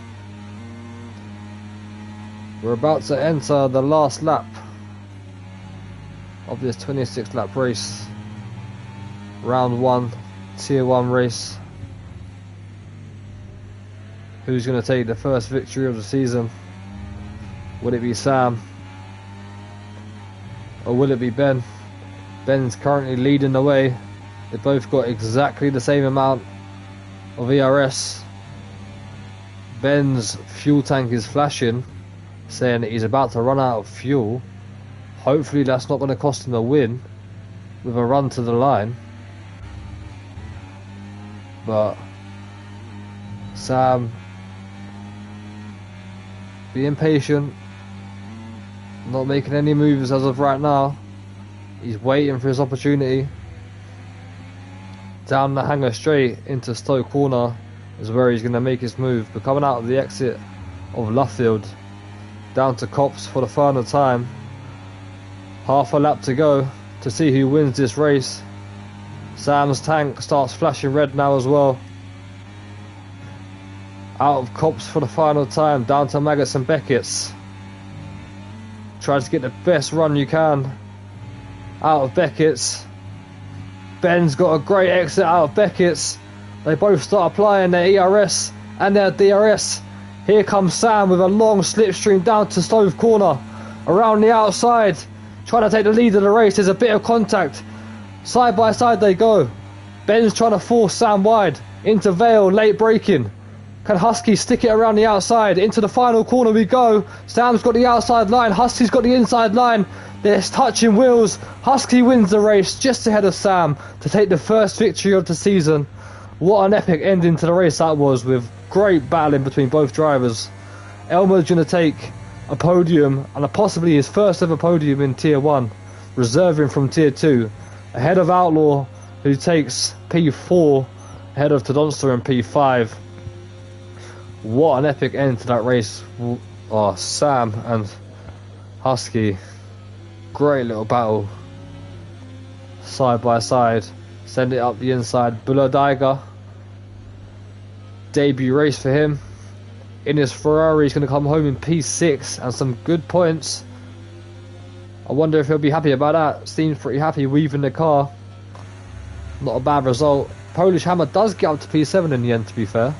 we're about to enter the last lap of this 26 lap race, round 1, tier 1 race. Who's going to take the first victory of the season? Would it be Sam or will it be Ben? Ben's currently leading the way. They both got exactly the same amount of ERS. Ben's fuel tank is flashing, saying that he's about to run out of fuel. Hopefully that's not going to cost him a win. with a run to the line, but Sam being patient, not making any moves as of right now. He's waiting for his opportunity. Down the hanger straight into Stoke corner is where he's going to make his move. But coming out of the exit of Luffield, down to Copse for the final time. Half a lap to go to see who wins this race. Sam's tank starts flashing red now as well. Out of Copse for the final time, down to Maggots and Beckett's. Tries to get the best run you can out of Beckett's. Ben's got a great exit out of Beckett's. They both start applying their ERS and their DRS. Here comes Sam with a long slipstream down to Stove corner. Around the outside, trying to take the lead of the race. There's a bit of contact. Side by side they go. Ben's trying to force Sam wide. Into Vale, late braking. Can Husky stick it around the outside? Into the final corner we go. Sam's got the outside line. Husky's got the inside line. They're touching wheels. Husky wins the race just ahead of Sam to take the first victory of the season. What an epic ending to the race that was, with great battling between both drivers. Elmer's going to take a podium, and possibly his first ever podium in Tier 1, reserving from Tier 2, ahead of Outlaw, who takes P4, ahead of Todonster in P5. What an epic end to that race. Oh, Sam and Husky, great little battle, side by side. Send it up the inside. Buller Daiger, debut race for him. In his Ferrari, he's going to come home in P6 and some good points. I wonder if he'll be happy about that. Seems pretty happy weaving the car. Not a bad result. Polish Hammer does get up to P7 in the end, to be fair.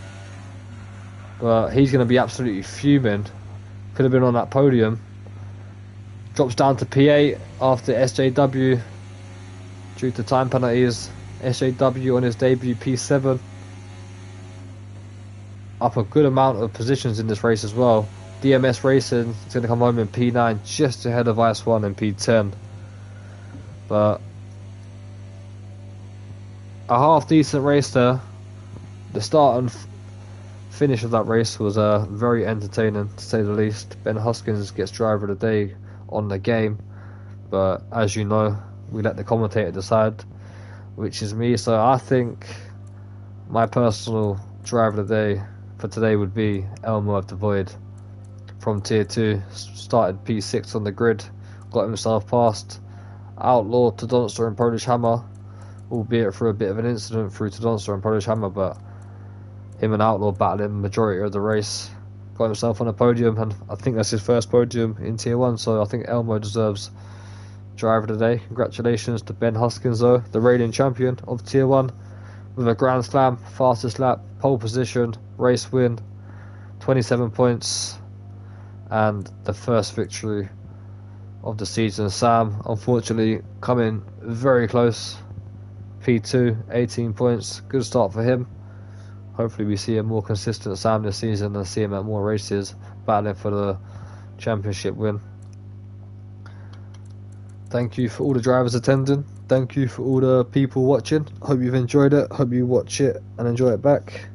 But he's going to be absolutely fuming. Could have been on that podium. Drops down to P8 after SJW due to time penalties. SJW on his debut P7. Up a good amount of positions in this race as well. DMS Racing is going to come home in P9, just ahead of Ice 1 in P10. But a half decent race there. The start and finish of that race was very entertaining, to say the least. Ben Hoskins gets driver of the day on the game, but as you know, we let the commentator decide, which is me. So I think my personal driver of the day for today would be Elmo of the Void from Tier 2. Started P6 on the grid, got himself past Outlaw, Todonster and Polish Hammer, albeit through a bit of an incident through Todonster and Polish Hammer, but him and Outlaw battling majority of the race. Got himself on a podium, and I think that's his first podium in Tier 1, so I think Elmo deserves driver of the day. Congratulations to Ben Hoskins though, the reigning champion of Tier 1, with a Grand Slam, fastest lap, pole position, race win, 27 points, and the first victory of the season. Sam, unfortunately, coming very close, P2, 18 points, good start for him. Hopefully we see a more consistent Sam this season and see him at more races, battling for the championship win. Thank you for all the drivers attending. Thank you for all the people watching. Hope you've enjoyed it. Hope you watch it and enjoy it back.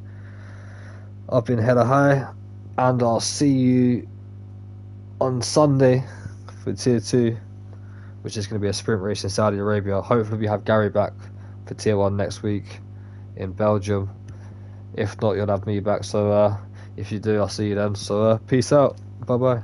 I've been Hella High, and I'll see you on Sunday for Tier 2, which is going to be a sprint race in Saudi Arabia. Hopefully we have Gary back for Tier 1 next week in Belgium. If not, you'll have me back. So if you do, I'll see you then. So peace out. Bye bye.